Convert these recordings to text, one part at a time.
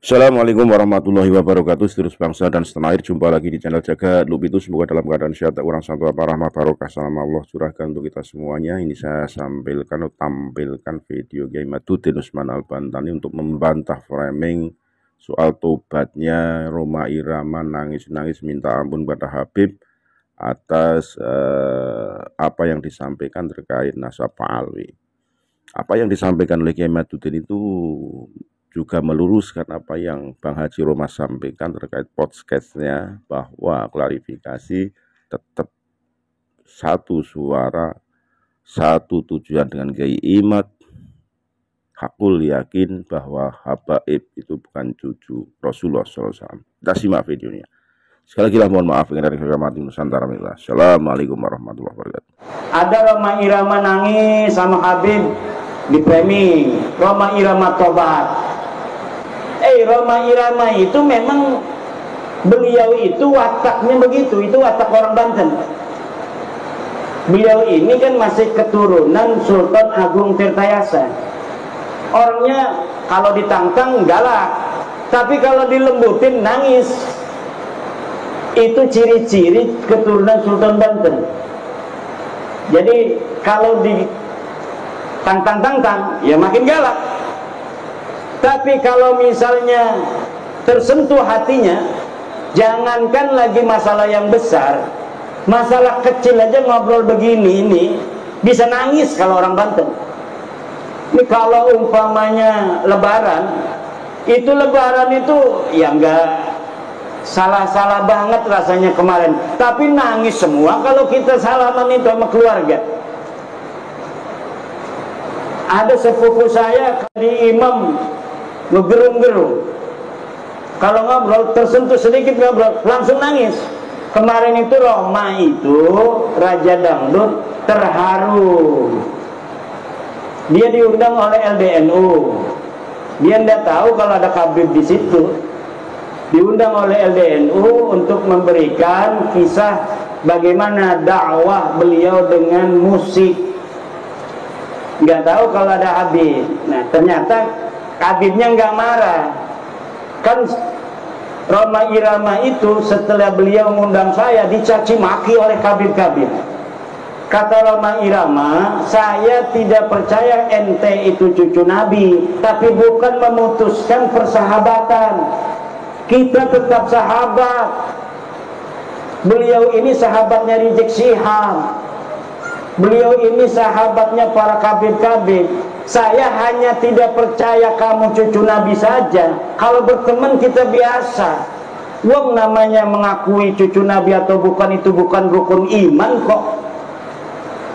Assalamualaikum warahmatullahi wabarakatuh. Seterus bangsa dan setanah air, jumpa lagi di channel Jaga Lupitu. Semoga dalam keadaan sehat, tak kurang satu apa, rahmat barokah salam Allah curahkan untuk kita semuanya. Ini saya tampilkan video Kiai Madudin Usman Al-Bantani untuk membantah framing soal tobatnya Rhoma Irama nangis-nangis minta ampun pada Habib atas apa yang disampaikan terkait nasab Pak Alwi. Apa yang disampaikan oleh Kiai Madudin itu juga meluruskan apa yang Bang Haji Roma sampaikan terkait podcastnya, bahwa klarifikasi tetap satu suara, satu tujuan dengan Kiai Imad. Hakul yakin bahwa Habaib itu bukan cucu Rasulullah SAW. Kita simak videonya. Sekali lagi mohon maaf dari Kecamatan Nusantara. Assalamualaikum warahmatullahi wabarakatuh. Ada Rhoma Irama nangis sama Habib di framing, Rhoma Irama tobat. Rhoma Irama itu memang beliau itu wataknya begitu, itu watak orang Banten. Beliau ini kan masih keturunan Sultan Agung Tirtayasa. Orangnya kalau ditantang galak, tapi kalau dilembutin nangis. Itu ciri-ciri keturunan Sultan Banten. Jadi kalau ditantang-tantang ya makin galak. Tapi kalau misalnya tersentuh hatinya, jangankan lagi masalah yang besar, masalah kecil aja ngobrol begini ini bisa nangis kalau orang Banten. Ini kalau umpamanya lebaran itu ya enggak salah-salah banget rasanya kemarin, tapi nangis semua kalau kita salaman itu sama keluarga. Ada sepupu saya di imam ngegerung-gerung, kalau ngobrol tersentuh sedikit ngobrol langsung nangis. Kemarin itu Rhoma itu Raja Dangdut terharu, dia diundang oleh LDNU, dia tidak tahu kalau ada Habib di situ. Diundang oleh LDNU untuk memberikan kisah bagaimana dakwah beliau dengan musik. Nggak tahu kalau ada Habib. Nah ternyata Habibnya nggak marah. Kan Rhoma Irama itu setelah beliau mengundang saya dicaci maki oleh Habib-Habib. Kata Rhoma Irama, saya tidak percaya ente itu cucu Nabi, tapi bukan memutuskan persahabatan. Kita tetap sahabat. Beliau ini sahabatnya Rizik Syihab, beliau ini sahabatnya para kabir-kabir. Saya hanya tidak percaya kamu cucu Nabi saja. Kalau berteman kita biasa. Wong namanya mengakui cucu Nabi atau bukan itu bukan rukun iman kok.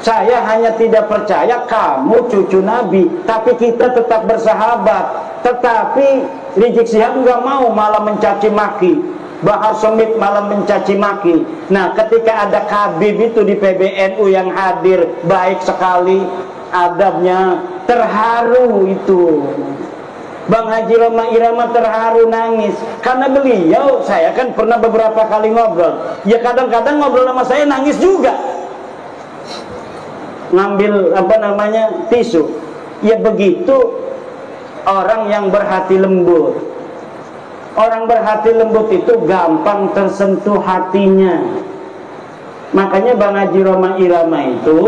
Saya hanya tidak percaya kamu cucu Nabi, tapi kita tetap bersahabat. Tetapi Rizik Syihab nggak mau, malah mencaci maki. Bahar Smith malah mencaci maki. Nah ketika ada Habib itu di PBNU yang hadir, baik sekali adabnya, terharu itu. Bang Haji Rhoma Irama terharu nangis karena beliau, saya kan pernah beberapa kali ngobrol, ya kadang-kadang ngobrol sama saya nangis juga, ngambil tisu. Ya begitu orang yang berhati lembut. Orang berhati lembut itu gampang tersentuh hatinya. Makanya Bang Haji Rhoma Irama itu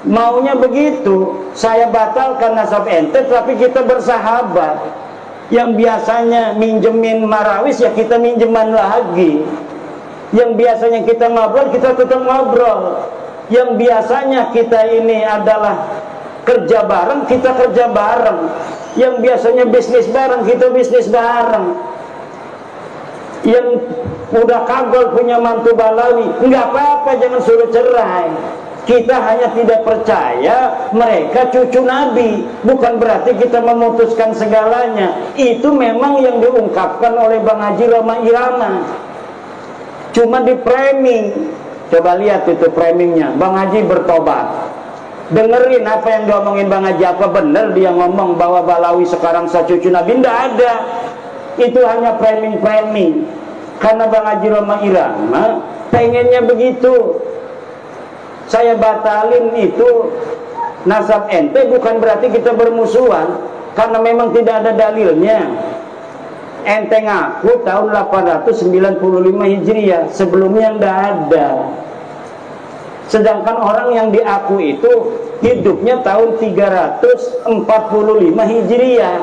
maunya begitu. Saya batalkan nasab ente, tapi kita bersahabat. Yang biasanya minjemin marawis, ya kita minjeman lagi. Yang biasanya kita ngobrol, kita tetap ngobrol. Yang biasanya kita ini adalah kerja bareng, kita kerja bareng. Yang biasanya bisnis bareng, kita bisnis bareng. Yang udah kagol punya mantu Balawi, nggak apa-apa, jangan suruh cerai. Kita hanya tidak percaya mereka cucu Nabi, bukan berarti kita memutuskan segalanya. Itu memang yang diungkapkan oleh Bang Haji Rhoma Irama, cuma di framing. Coba lihat itu framingnya, Bang Haji bertobat. Dengerin apa yang diomongin Bang Haji, apa benar dia ngomong bahwa Balawi sekarang secucu Nabi? Tidak ada. Itu hanya framing-framing. Karena Bang Haji Rhoma Irama pengennya begitu. Saya batalin itu nasab ente bukan berarti kita bermusuhan, karena memang tidak ada dalilnya. ente ngaku tahun 895 Hijriah, sebelumnya ndak ada. Sedangkan orang yang diaku itu hidupnya tahun 345 Hijriah.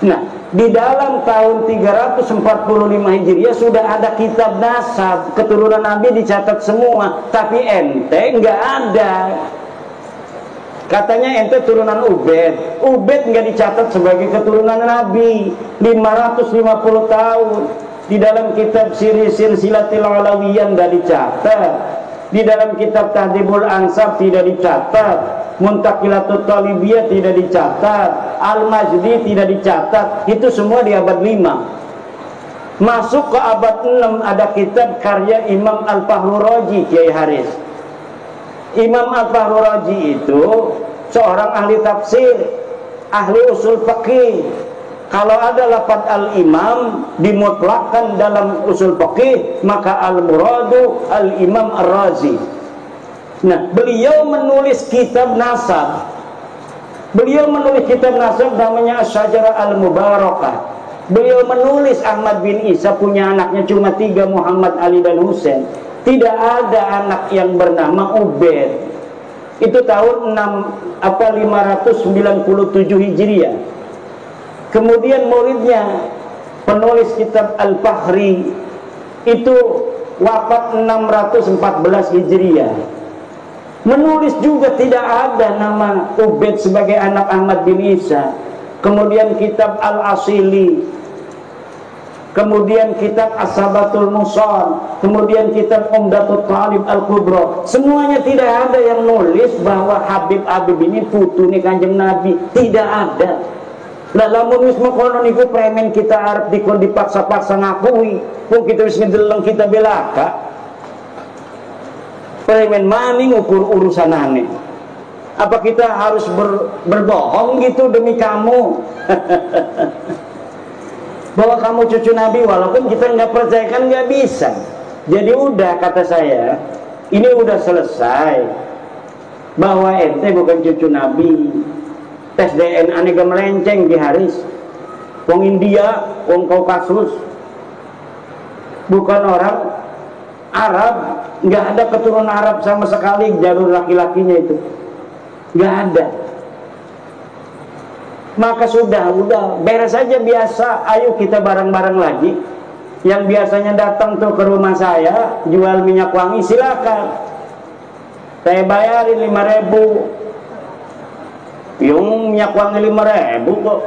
Nah, di dalam tahun 345 Hijriah sudah ada kitab nasab, keturunan Nabi dicatat semua, tapi ente nggak ada. Katanya ente turunan Ubed. Ubed nggak dicatat sebagai keturunan Nabi. 550 tahun. Di dalam kitab Silsilatul Alawiyah nggak dicatat. Di dalam kitab Tahdhibul Ansab tidak dicatat. Muntaqilatut Talibiyah tidak dicatat. Al-Majdi tidak dicatat. Itu semua di abad 5. Masuk ke abad 6 ada kitab karya Imam Al-Fahru Raji, Kiai Haris. Imam Al-Fahru Raji itu seorang ahli tafsir, ahli usul fikih. Kalau ada lafaz al-imam dimutlakkan dalam usul fikih, maka al-muradu al-imam ar-Razi. Nah, beliau menulis kitab nasab. Beliau menulis kitab nasab namanya Asy-Syajarah Al-Mubarakah. Beliau menulis Ahmad bin Isa punya anaknya cuma 3, Muhammad, Ali, dan Husain. Tidak ada anak yang bernama Ubed. Itu tahun 597 Hijriah. Kemudian muridnya penulis kitab Al-Fahri itu wafat 614 Hijriah. Menulis juga tidak ada nama Ubed sebagai anak Ahmad bin Isa. Kemudian kitab Al-Asili, kemudian kitab As-Sabatul Musan, kemudian kitab Umdatul Talib Al-Kubra. Semuanya tidak ada yang nulis bahwa Habib ini putune Kanjeng Nabi. Tidak ada. Lah lamun wis mengkono niku premen kita arep dikon dipaksa-paksa ngakui, wong kita wis ngedeleng kita belaka. Premen maning ukur urusanane. Apa kita harus berbohong gitu demi kamu? Bahwa kamu cucu Nabi, walaupun kita nggak percaya kan nggak bisa. Jadi udah, kata saya, ini udah selesai bahwa ente bukan cucu Nabi. Tes DNA aneka melenceng di Haris. Wong India, wong Kaukasus, bukan orang Arab, nggak ada keturunan Arab sama sekali jalur laki-lakinya itu, nggak ada. Maka sudah beres saja biasa. Ayo kita bareng-bareng lagi. Yang biasanya datang tuh ke rumah saya jual minyak wangi, silakan. Saya bayarin 5.000. Yung minyak wangi 5.000 kok,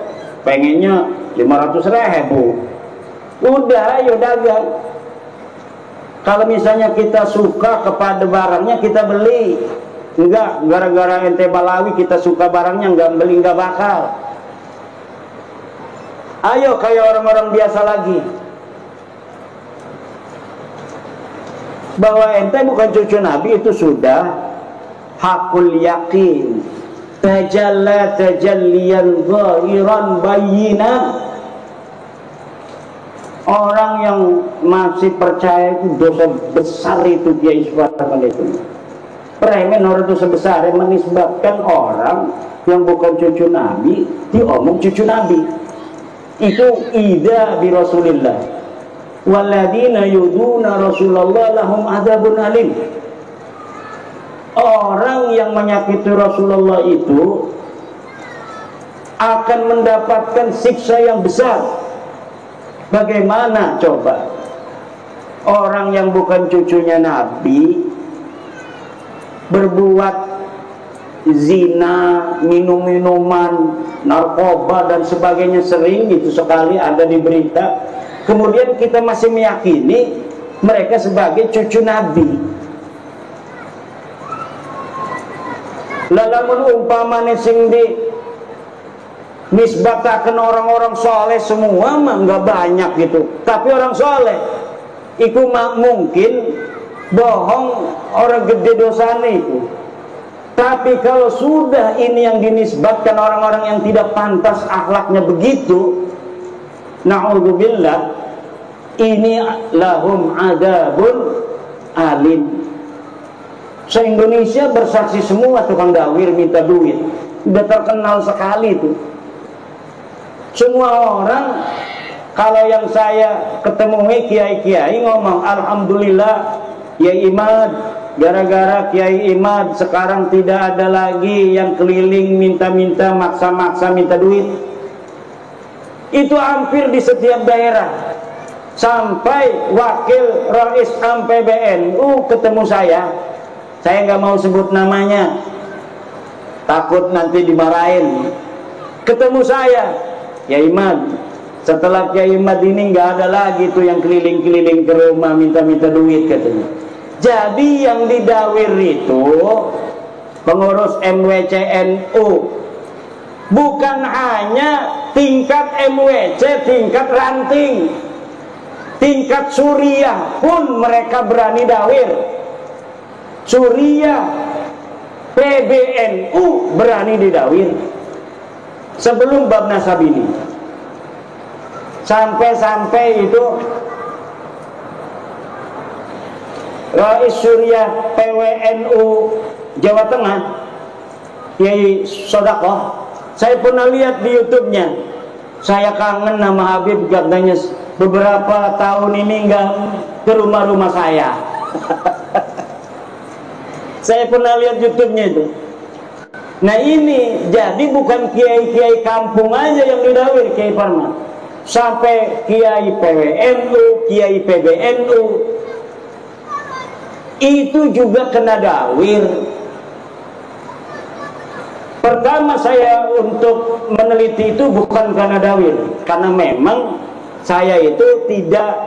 pengennya 500.000. Udah, ayo dagang. Kalau misalnya kita suka kepada barangnya kita beli. Enggak, gara-gara ente Balawi kita suka barangnya enggak beli, enggak bakal. Ayo kayak orang-orang biasa lagi. Bahwa ente bukan cucu Nabi itu sudah hakul yakin. Tajalla tajalliyan zahiran bayyinan. Orang yang masih percaya itu dosa besar itu dia iswatan itu. Premen orang dosa besar yang menisbatkan orang yang bukan cucu Nabi diomong cucu Nabi. Itu ida bi Rasulillah. Walladzina yuduna Rasulullah lahum adzabun alim. Orang yang menyakiti Rasulullah itu akan mendapatkan siksa yang besar. Bagaimana coba orang yang bukan cucunya Nabi berbuat zina, minum-minuman, narkoba dan sebagainya, sering itu sekali ada di berita. Kemudian kita masih meyakini mereka sebagai cucu Nabi. Lamun umpamane sing di nisbataken orang-orang soleh semua mah nggak banyak gitu. Tapi orang soleh iku mungkin bohong, orang gede dosanya itu. Tapi kalau sudah ini yang dinisbatkan orang-orang yang tidak pantas akhlaknya begitu, na'udzubillah, ini lahum adzabun alim. Se-Indonesia bersaksi semua tukang dawir minta duit. Udah terkenal sekali itu. Semua orang kalau yang saya ketemui kiai-kiai ngomong, alhamdulillah Kiai Imad, gara-gara Kiai Imad sekarang tidak ada lagi yang keliling minta-minta, maksa-maksa minta duit. Itu hampir di setiap daerah. Sampai wakil Rais Am PBNU ketemu saya nggak mau sebut namanya, takut nanti dimarahin. Ketemu saya, ya Imad, setelah Kiai Imad ini nggak ada lagi tuh yang keliling-keliling ke rumah minta-minta duit katanya. Jadi yang didawir itu pengurus MWCNU, bukan hanya tingkat MWC, tingkat ranting, tingkat Suriah pun mereka berani dawir. Suriah, PBNU berani didawir sebelum bab nasab ini. Sampai-sampai itu Rais Suriah PWNU Jawa Tengah, Kiai Sodakoh, saya pernah lihat di YouTube-nya. Saya kangen nama Habib, katanya beberapa tahun ini nggak ke rumah-rumah saya. Saya pernah lihat YouTube-nya itu. Nah ini jadi bukan kiai-kiai kampung aja yang didawir Kiai Parman, sampai kiai PWNU, kiai PBNU itu juga kena dawir. Pertama saya untuk meneliti itu bukan karena dawir, karena memang saya itu tidak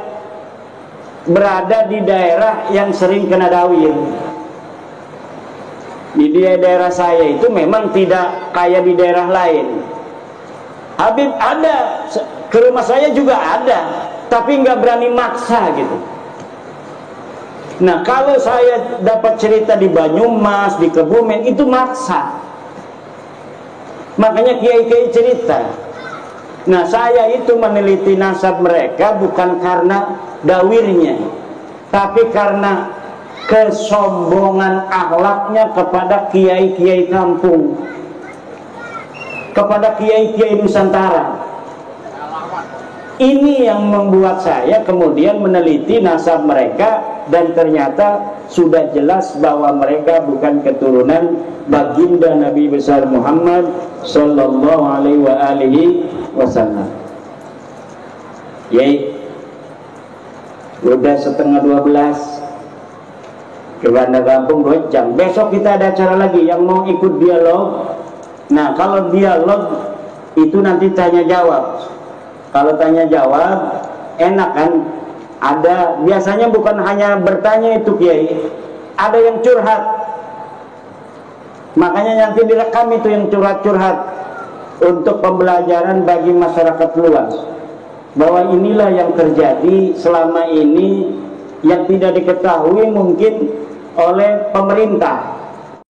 berada di daerah yang sering kena dawir. Di daerah saya itu memang tidak kayak di daerah lain. Habib ada, ke rumah saya juga ada, tapi nggak berani maksa gitu. Nah kalau saya dapat cerita di Banyumas, di Kebumen, itu maksa. Makanya kiai-kiai cerita. Nah saya itu meneliti nasab mereka bukan karena dawirnya, tapi karena kesombongan akhlaknya kepada kiai-kiai kampung, kepada kiai-kiai Nusantara. Ini yang membuat saya kemudian meneliti nasab mereka, dan ternyata sudah jelas bahwa mereka bukan keturunan baginda Nabi besar Muhammad sallallahu alaihi wasallam. Yai, udah setengah 12. Ke Bandar Lampung 2 jam. Besok kita ada acara lagi yang mau ikut dialog. Nah kalau dialog itu nanti tanya jawab. Kalau tanya jawab enak kan, ada biasanya bukan hanya bertanya itu Kiai, ada yang curhat. Makanya nanti direkam itu yang curhat-curhat untuk pembelajaran bagi masyarakat luas, bahwa inilah yang terjadi selama ini yang tidak diketahui mungkin oleh pemerintah.